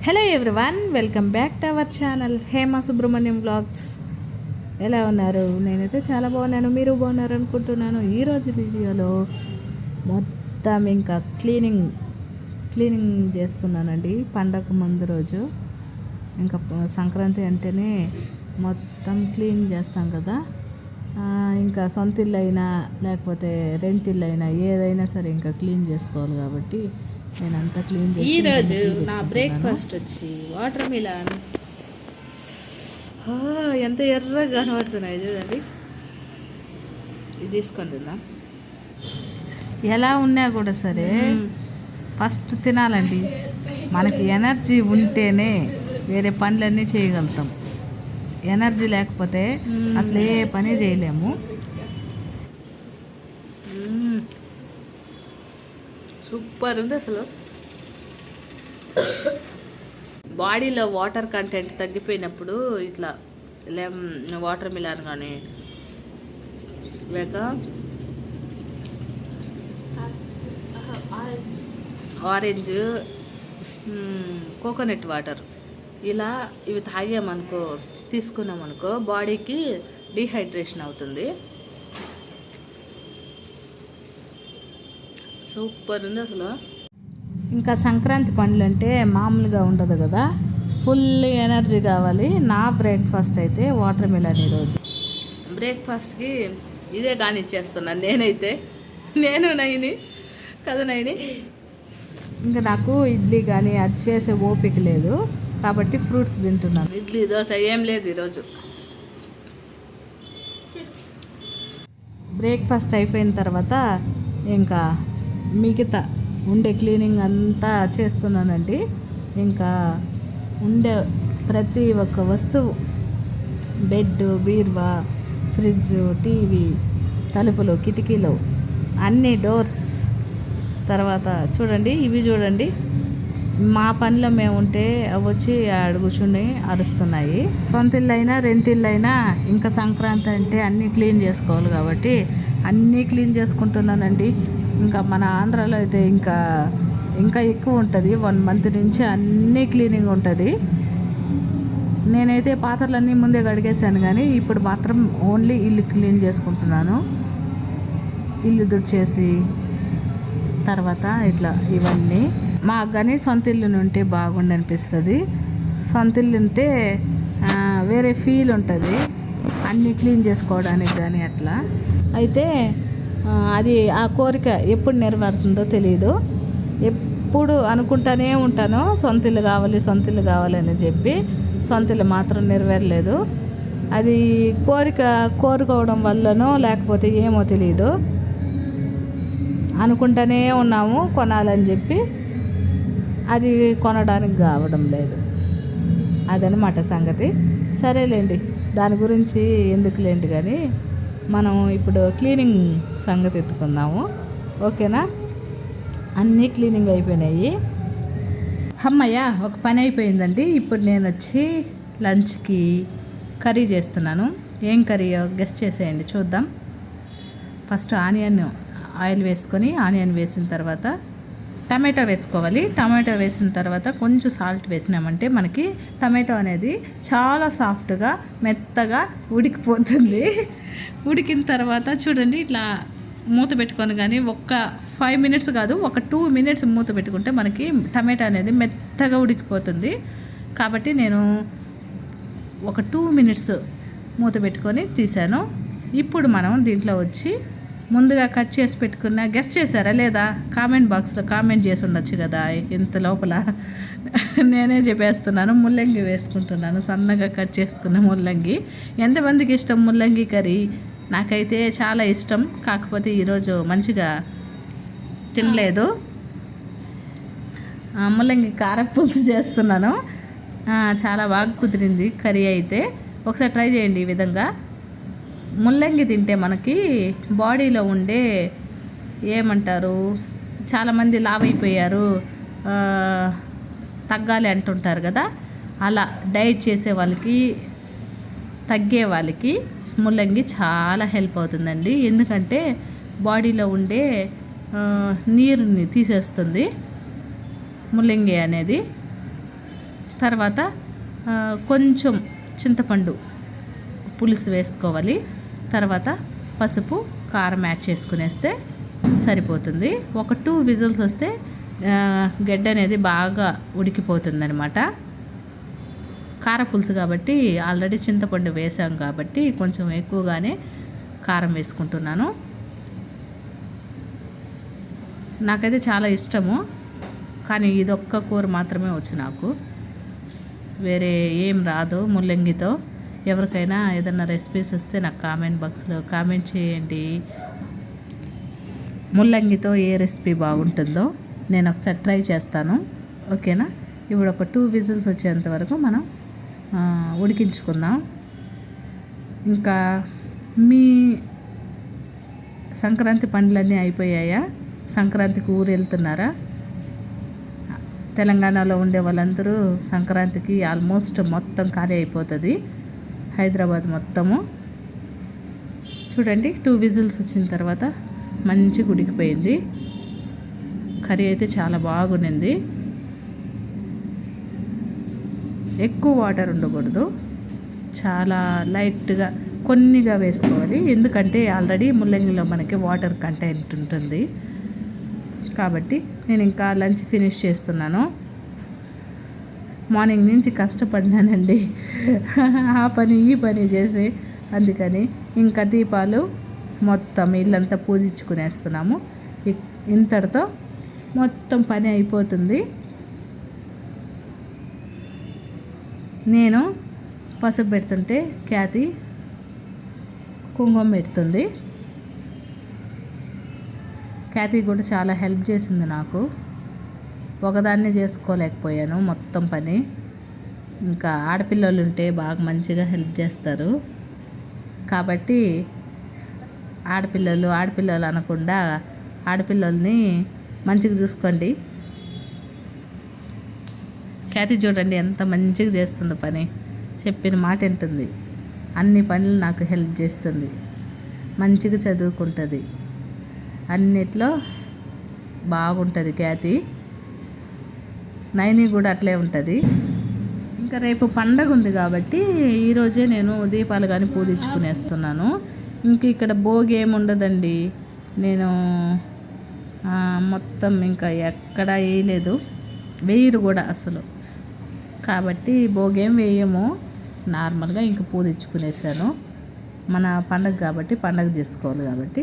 Hello everyone, welcome back to our channel Hema Subrahmanyam vlogs. ఎలా ఉన్నారు? నేనైతే చాలా బాగున్నాను, మీరు బాగున్నారు అనుకుంటున్నాను. ఈరోజు వీడియోలో మొత్తం ఇంకా క్లీనింగ్ చేస్తున్నానండి. పండగ ముందు రోజు ఇంకా సంక్రాంతి అంటేనే మొత్తం క్లీన్ చేస్తాం కదా. ఇంకా సొంత ఇల్లు అయినా లేకపోతే రెంట్ ఇల్లు అయినా ఏదైనా సరే ఇంకా క్లీన్ చేసుకోవాలి కాబట్టి నేనంతా క్లీన్ చేసి ఈరోజు నా బ్రేక్ఫాస్ట్ వచ్చి వాటర్ మిలాన్. ఎంత ఎర్రగా కనబడుతున్నాయి చూడండి. ఇది తీసుకొని తిందాం. ఎలా ఉన్నా కూడా సరే ఫస్ట్ తినాలండి. మనకి ఎనర్జీ ఉంటేనే వేరే పనులన్నీ చేయగలుగుతాం. ఎనర్జీ లేకపోతే అసలు ఏ పని చేయలేము. సూపర్ ఉంది అసలు. బాడీలో వాటర్ కంటెంట్ తగ్గిపోయినప్పుడు ఇట్లా వాటర్ మిలాన్ కానీ లేక ఆరెంజ్, కోకోనట్ వాటర్ ఇలా ఇవి తాగామనుకో, తీసుకున్నామనుకో బాడీకి డీహైడ్రేషన్ అవుతుంది. సూపర్ ఉంది అసలు. ఇంకా సంక్రాంతి పండ్లు అంటే మామూలుగా ఉండదు కదా, ఫుల్ ఎనర్జీ కావాలి. నా బ్రేక్ఫాస్ట్ అయితే వాటర్ మిలన్. ఈరోజు బ్రేక్ఫాస్ట్కి ఇదే కానీ ఇచ్చేస్తున్నాను నేను నైని కదా నైని. ఇంకా నాకు ఇడ్లీ కానీ అది చేసే ఓపిక లేదు కాబట్టి ఫ్రూట్స్ తింటున్నాను. ఇడ్లీ దోశ ఏం లేదు ఈరోజు. బ్రేక్ఫాస్ట్ అయిపోయిన తర్వాత ఇంకా మిగతా ఉండే క్లీనింగ్ అంతా చేస్తున్నానండి. ఇంకా ఉండే ప్రతి ఒక్క వస్తువు, బెడ్, బీరువా, ఫ్రిడ్జ్, టీవీ, తలుపులు, కిటికీలు, అన్ని డోర్స్. తర్వాత చూడండి, ఇవి చూడండి, మా పనిలో మేము ఉంటే అవి వచ్చి కూర్చుని అరుస్తున్నాయి. సొంత ఇల్లు అయినా రెంట్ ఇల్లు అయినా ఇంకా సంక్రాంతి అంటే అన్నీ క్లీన్ చేసుకోవాలి కాబట్టి అన్నీ క్లీన్ చేసుకుంటున్నానండి. ఇంకా మన ఆంధ్రాలో అయితే ఇంకా ఎక్కువ ఉంటుంది. 1 month నుంచి అన్నీ క్లీనింగ్ ఉంటుంది. నేనైతే పాత్రలన్నీ ముందే కడిగేసాను కానీ ఇప్పుడు మాత్రం ఓన్లీ ఇల్లు క్లీన్ చేసుకుంటున్నాను. ఇల్లు దుడిచేసి తర్వాత ఇట్లా ఇవన్నీ మాకు కానీ సొంత ఇల్లు ఉంటే బాగుండి అనిపిస్తుంది. సొంత ఇల్లు ఉంటే వేరే ఫీల్ ఉంటుంది అన్నీ క్లీన్ చేసుకోవడానికి కానీ అట్లా. అయితే అది ఆ కోరిక ఎప్పుడు నెరవేరుతుందో తెలియదు. ఎప్పుడు అనుకుంటానే ఉంటాను సొంత ఇల్లు కావాలి అని చెప్పి. సొంత ఇల్లు మాత్రం నెరవేరలేదు. అది కోరుకోవడం వల్లనో లేకపోతే ఏమో తెలియదు, అనుకుంటానే ఉన్నాము కొనాలని చెప్పి, అది కొనడానికి కావడం లేదు. అదనమాట సంగతి. సరేలేండి, దాని గురించి ఎందుకులేండి కానీ మనం ఇప్పుడు క్లీనింగ్ సంగతి ఎత్తుకుందాము. ఓకేనా? అన్నీ క్లీనింగ్ అయిపోయినాయి. అమ్మయ్య, ఒక పని అయిపోయిందండి. ఇప్పుడు నేను వచ్చి లంచ్కి కర్రీ చేస్తున్నాను. ఏం కర్రీయో గెస్ట్ చేసేయండి చూద్దాం. ఫస్ట్ ఆయిల్ వేసుకొని ఆనియన్ వేసిన తర్వాత టమాటో వేసుకోవాలి. టమాటో వేసిన తర్వాత కొంచెం సాల్ట్ వేసినామంటే మనకి టమాటో అనేది చాలా సాఫ్ట్గా మెత్తగా ఉడికిపోతుంది. ఉడికిన తర్వాత చూడండి, ఇట్లా మూత పెట్టుకొని కానీ ఒక్క 5 minutes కాదు, ఒక 2 minutes మూత పెట్టుకుంటే మనకి టమాటో అనేది మెత్తగా ఉడికిపోతుంది. కాబట్టి నేను ఒక 2 minutes మూత పెట్టుకొని తీసాను. ఇప్పుడు మనం దీంట్లో వచ్చి ముందుగా కట్ చేసి పెట్టుకున్న, గెస్ట్ చేశారా లేదా కామెంట్ బాక్స్లో కామెంట్ చేసి ఉండొచ్చు కదా. ఇంత లోపల నేనే చెప్పేస్తున్నాను. ముల్లంగి వేసుకుంటున్నాను, సన్నగా కట్ చేసుకున్న ముల్లంగి. ఎంతమందికి ఇష్టం ముల్లంగి కర్రీ? నాకైతే చాలా ఇష్టం. కాకపోతే ఈరోజు మంచిగా తినలేదు. ముల్లంగి కారపులుసు చేస్తున్నాను. చాలా బాగా కుదిరింది కర్రీ అయితే. ఒకసారి ట్రై చేయండి ఈ విధంగా. ముల్లంగి తింటే మనకి బాడీలో ఉండే ఏమంటారు, చాలామంది లావ్ అయిపోయారు, తగ్గాలి అంటుంటారు కదా, అలా డైట్ చేసే వాళ్ళకి, తగ్గే వాళ్ళకి ముల్లంగి చాలా హెల్ప్ అవుతుందండి. ఎందుకంటే బాడీలో ఉండే నీరుని తీసేస్తుంది ముల్లంగి అనేది. తర్వాత కొంచెం చింతపండు పులుసు వేసుకోవాలి. తర్వాత పసుపు కారం యాడ్ చేసుకునేస్తే సరిపోతుంది. ఒక 2 విజిల్స్ వస్తే గడ్డ అనేది బాగా ఉడికిపోతుంది అనమాట. కారపులుసు కాబట్టి ఆల్రెడీ చింతపండు వేసాం కాబట్టి కొంచెం ఎక్కువగానే కారం వేసుకుంటున్నాను. నాకైతే చాలా ఇష్టము, కానీ ఇదొక్క కూర మాత్రమే వచ్చు నాకు, వేరే ఏం రాదు ముల్లంగితో. ఎవరికైనా ఏదైనా రెసిపీస్ వస్తే నాకు కామెంట్ బాక్స్లో కామెంట్ చేయండి. ముల్లంగితో ఏ రెసిపీ బాగుంటుందో నేను ఒకసారి ట్రై చేస్తాను. ఓకేనా? ఇప్పుడు ఒక 2 విజిల్స్ వచ్చేంత వరకు మనం ఉడికించుకుందాం. ఇంకా మీ సంక్రాంతి పనులన్నీ అయిపోయాయా? సంక్రాంతికి ఊరు వెళ్తున్నారా? తెలంగాణలో ఉండే వాళ్ళందరూ సంక్రాంతికి ఆల్మోస్ట్ మొత్తం ఖాళీ అయిపోతుంది, హైదరాబాద్ మొత్తము. చూడండి, 2 విజిల్స్ వచ్చిన తర్వాత మంచిగా ఉడికిపోయింది. కర్రీ అయితే చాలా బాగుంది. ఎక్కువ వాటర్ ఉండకూడదు, చాలా లైట్గా కొన్నిగా వేసుకోవాలి. ఎందుకంటే ఆల్రెడీ ముల్లంగిలో మనకి వాటర్ కంటెంట్ ఉంటుంది కాబట్టి. నేను ఇంకా లంచ్ ఫినిష్ చేస్తున్నాను. మార్నింగ్ నుంచి కష్టపడినానండి ఆ పని ఈ పని చేసి, అందుకని ఇంకా దీపాలు మొత్తం ఇల్లంతా పూజించుకునేస్తున్నాము. ఇంతటితో మొత్తం పని అయిపోతుంది. నేను పసుపు పెడుతుంటే ఖ్యాతి కుంకుమ పెడుతుంది. ఖ్యాతి కూడా చాలా హెల్ప్ చేసింది నాకు. ఒకదాన్నే చేసుకోలేకపోయాను మొత్తం పని. ఇంకా ఆడపిల్లలు ఉంటే బాగా మంచిగా హెల్ప్ చేస్తారు కాబట్టి ఆడపిల్లలు అనకుండా ఆడపిల్లల్ని మంచిగా చూసుకోండి. ఖ్యాతి చూడండి ఎంత మంచిగా చేస్తుందో పని, చెప్పిన మాట వింటుంది, అన్ని పనులు నాకు హెల్ప్ చేస్తుంది, మంచిగా చదువుకుంటుంది, అన్నిట్లో బాగుంటుంది ఖ్యాతి. నైని కూడా అట్లే ఉంటుంది. ఇంకా రేపు పండగ ఉంది కాబట్టి ఈరోజే నేను దీపాలు కానీ పూజించుకునేస్తున్నాను. ఇంక ఇక్కడ భోగి ఏమి ఉండదండి, నేను మొత్తం ఇంకా ఎక్కడా వేయలేదు, వేయరు కూడా అసలు. కాబట్టి భోగి ఏం వేయము, నార్మల్గా ఇంక పూజించుకునేసాను. మన పండగ కాబట్టి పండగ చేసుకోవాలి కాబట్టి.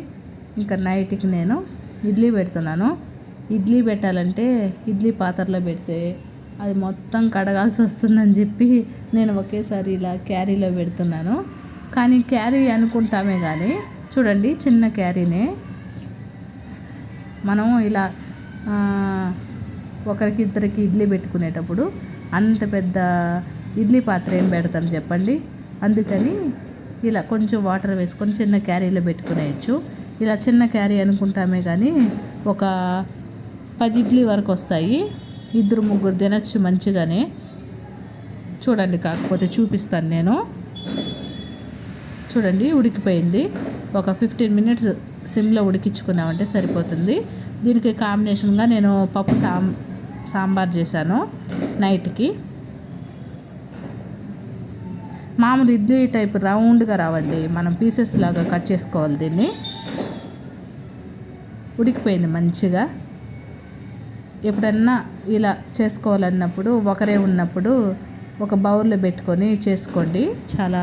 ఇంకా నైట్కి నేను ఇడ్లీ పెడుతున్నాను. ఇడ్లీ పెట్టాలంటే ఇడ్లీ పాత్రలో పెడితే అది మొత్తం కడగాల్సి వస్తుందని చెప్పి నేను ఒకేసారి ఇలా క్యారీలో పెడుతున్నాను. కానీ క్యారీ అనుకుంటామే కానీ చూడండి, చిన్న క్యారీనే మనం ఇలా ఒకరికి ఇద్దరికి ఇడ్లీ పెట్టుకునేటప్పుడు అంత పెద్ద ఇడ్లీ పాత్ర ఏం పెడతాం చెప్పండి. అందుకని ఇలా కొంచెం వాటర్ వేసుకొని చిన్న క్యారీలో పెట్టుకునేయచ్చు. ఇలా చిన్న క్యారీ అనుకుంటామే కానీ ఒక 10 ఇడ్లీ వరకు వస్తాయి, 2-3 తినచ్చు మంచిగానే. చూడండి, కాకపోతే చూపిస్తాను నేను. చూడండి, ఉడికిపోయింది. ఒక 15 మినిట్స్ సిమ్లో ఉడికించుకున్నామంటే సరిపోతుంది. దీనికి కాంబినేషన్గా నేను పప్పు సాంబార్ చేశాను నైట్కి. మామూలు ఇడ్లీ టైప్ రౌండ్గా రావండి, మనం పీసెస్ లాగా కట్ చేసుకోవాలి దీన్ని. ఉడికిపోయింది మంచిగా. ఎప్పుడన్నా ఇలా చేసుకోవాలన్నప్పుడు ఒకరే ఉన్నప్పుడు ఒక బౌల్లో పెట్టుకొని చేసుకోండి, చాలా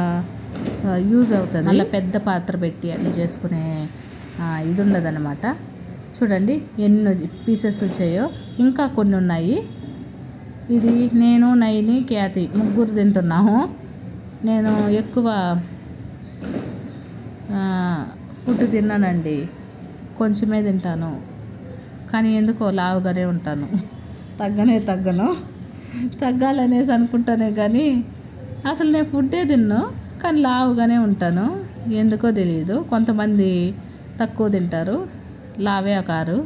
యూజ్ అవుతుంది. అలా పెద్ద పాత్ర పెట్టి అట్లా చేసుకునే ఇది ఉండదన్నమాట. చూడండి ఎన్ని పీసెస్ వచ్చాయో, ఇంకా కొన్ని ఉన్నాయి. ఇది నేను నైని ఖ్యాతి 3 తింటున్నాము. నేను ఎక్కువ ఫుడ్ తిన్నానండి, కొంచెమే తింటాను, కానీ ఎందుకో లావుగానే ఉంటాను. తగ్గాలనేసి అనుకుంటానే కానీ అసలు నేను ఫుడ్డే తిన్ను, కానీ లావుగానే ఉంటాను. ఎందుకో తెలియదు. కొంతమంది తక్కువ తింటారు, లావే కారు.